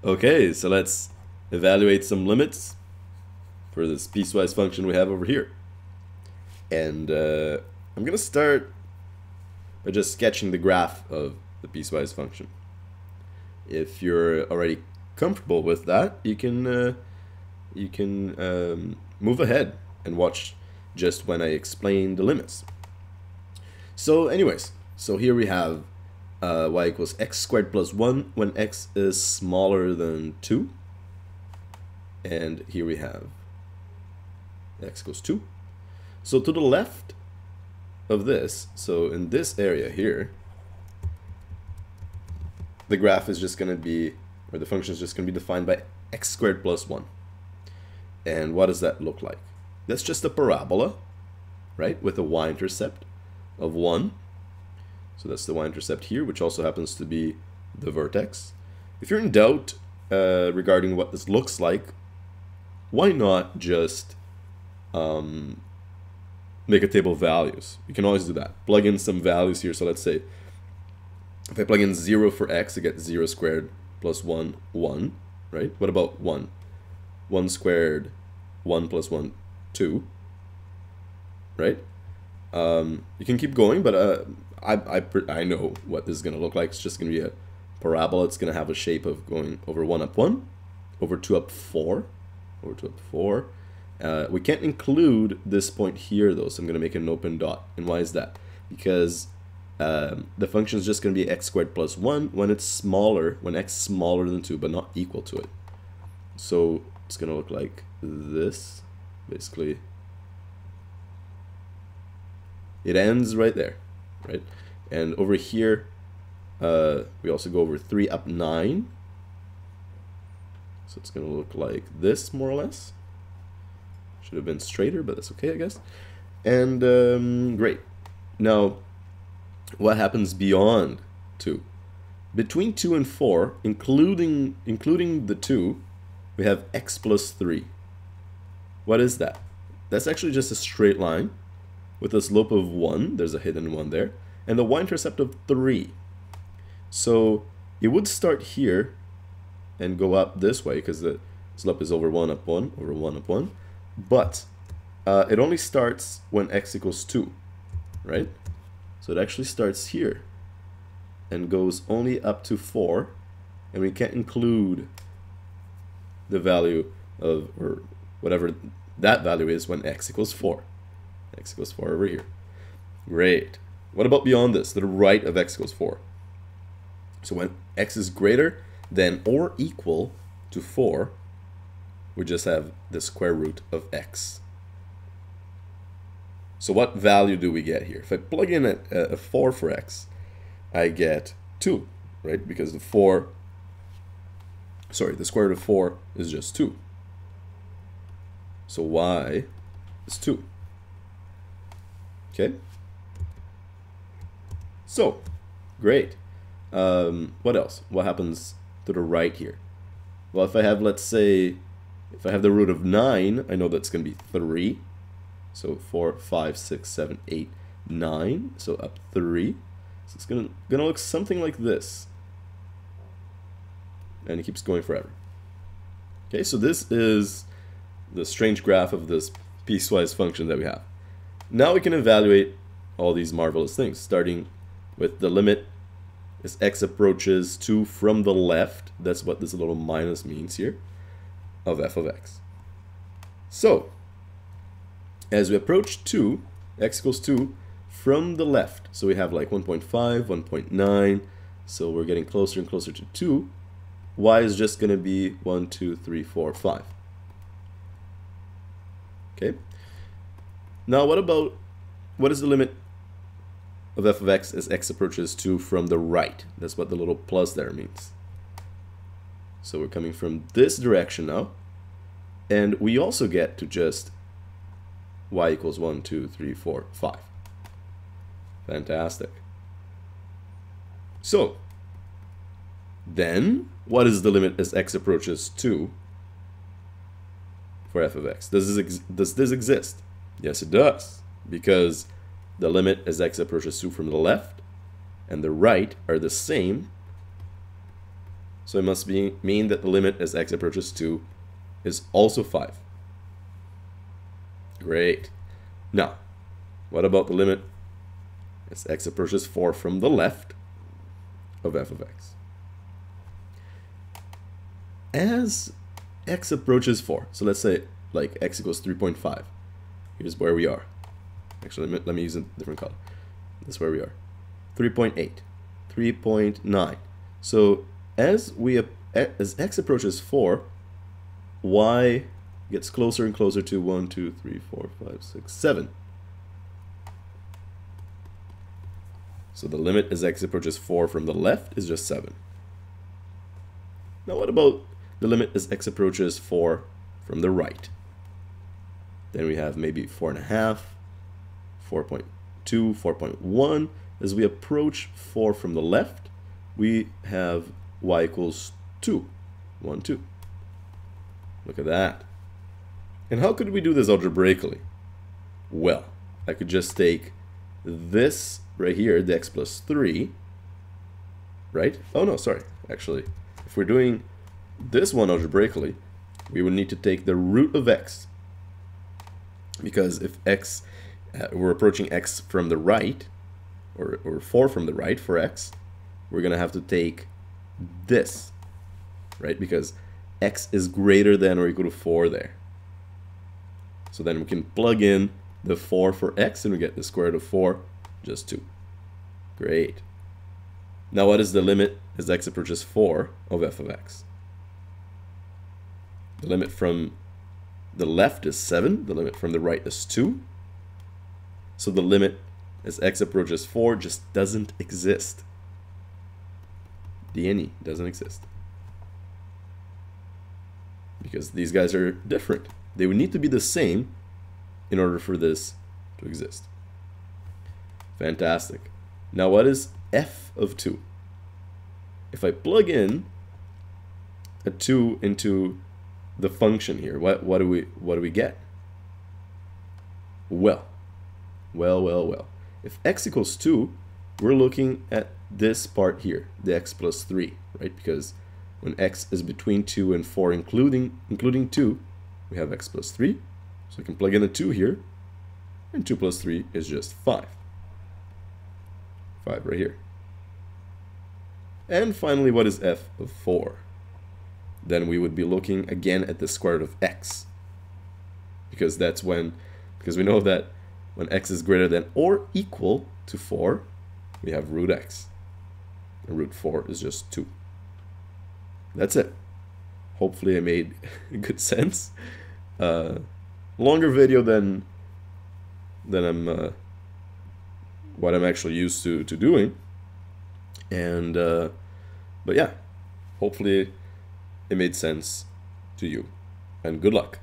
Okay, so let's evaluate some limits for this piecewise function we have over here. And I'm going to start by just sketching the graph of the piecewise function. If you're already comfortable with that, you can move ahead and watch just when I explain the limits. So anyways, so here we have y equals x squared plus 1 when x is smaller than 2. And here we have x equals 2. So to the left of this, so in this area here, the graph is just going to be, or the function is just going to be defined by x squared plus 1. And what does that look like? That's just a parabola, right, with a y-intercept of 1. So that's the y-intercept here, which also happens to be the vertex. If you're in doubt regarding what this looks like, why not just make a table of values? You can always do that. Plug in some values here. So let's say if I plug in 0 for x, I get 0 squared plus 1, 1, right? What about 1? 1 squared, 1 plus 1, 2, right? You can keep going, but I know what this is going to look like. It's just going to be a parabola. It's going to have a shape of going over 1 up 1, over 2 up 4, over 2 up 4. We can't include this point here, though, so I'm going to make an open dot. And why is that? Because the function is just going to be x squared plus 1 when it's smaller, when x is smaller than 2, but not equal to it. So it's going to look like this, basically. It ends right there, right? And over here, we also go over 3 up 9. So it's going to look like this, more or less. Should have been straighter, but that's okay, I guess. And great. Now, what happens beyond 2? Between 2 and 4, including the 2, we have x plus 3. What is that? That's actually just a straight line with a slope of 1. There's a hidden 1 there. And the y-intercept of 3. So it would start here and go up this way because the slope is over 1 up 1, over 1 up 1. But it only starts when x equals 2, right? So it actually starts here and goes only up to 4. And we can't include the value of, or whatever that value is when x equals 4. X equals 4 over here. Great. What about beyond this, to the right of x equals 4? So when x is greater than or equal to 4, we just have the square root of x. So what value do we get here? If I plug in a 4 for x, I get 2, right? Because the square root of 4 is just 2. So y is 2. Okay? So, great. What else? What happens to the right here? Well, if I have, let's say, if I have the root of 9, I know that's going to be 3. So 4, 5, 6, 7, 8, 9. So up 3. So it's gonna look something like this. And it keeps going forever. Okay, so this is the strange graph of this piecewise function that we have. Now we can evaluate all these marvelous things, starting with the limit as x approaches 2 from the left. That's what this little minus means here, of f of x. So, as we approach 2, x equals 2 from the left. So we have like 1.5, 1.9. So we're getting closer and closer to 2. Y is just going to be 1, 2, 3, 4, 5. Okay. Now what is the limit of f of x as x approaches 2 from the right? That's what the little plus there means. So we're coming from this direction now. And we also get to just y equals 1, 2, 3, 4, 5. Fantastic. So, then, what is the limit as x approaches 2 for f of x? Does this exist? Yes, it does. Because the limit as x approaches 2 from the left and the right are the same So it must mean that the limit as x approaches 2 is also 5. Great. Now, what about the limit as x approaches 4 from the left of f of x? As x approaches 4, so let's say like x equals 3.5. Here's where we are. Actually, let me use a different color. This is where we are. 3.8, 3.9. So as x approaches 4, y gets closer and closer to 1, 2, 3, 4, 5, 6, 7. So the limit as x approaches 4 from the left is just 7. Now what about the limit as x approaches 4 from the right? Then we have maybe 4.5, 4.2, 4.1. As we approach 4 from the left, we have y equals 2. 1, 2. Look at that. And how could we do this algebraically? Well, I could just take this right here, the x plus 3, right? Oh no, sorry. Actually, if we're doing this one algebraically, we would need to take the root of x. Because if x, we're approaching x from the right, or 4 from the right for x, we're going to have to take this, right? Because x is greater than or equal to 4 there. So then we can plug in the 4 for x and we get the square root of 4, just 2. Great. Now what is the limit as x approaches 4 of f of x? The limit from the left is 7, the limit from the right is 2. So the limit as x approaches 4 just doesn't exist. DNE doesn't exist. Because these guys are different. They would need to be the same in order for this to exist. Fantastic. Now what is f of 2? If I plug in a 2 into the function here, what do we get? Well. If x equals 2, we're looking at this part here, the x plus 3, right? Because when x is between 2 and 4, including 2, we have x plus 3. So we can plug in a 2 here, and 2 plus 3 is just 5. 5 right here. And finally, what is f of 4? Then we would be looking again at the square root of x. Because we know that when x is greater than or equal to 4, we have root x. And root 4 is just 2. That's it. Hopefully I made good sense. Longer video than what I'm actually used to doing. And but yeah, hopefully it made sense to you. And good luck.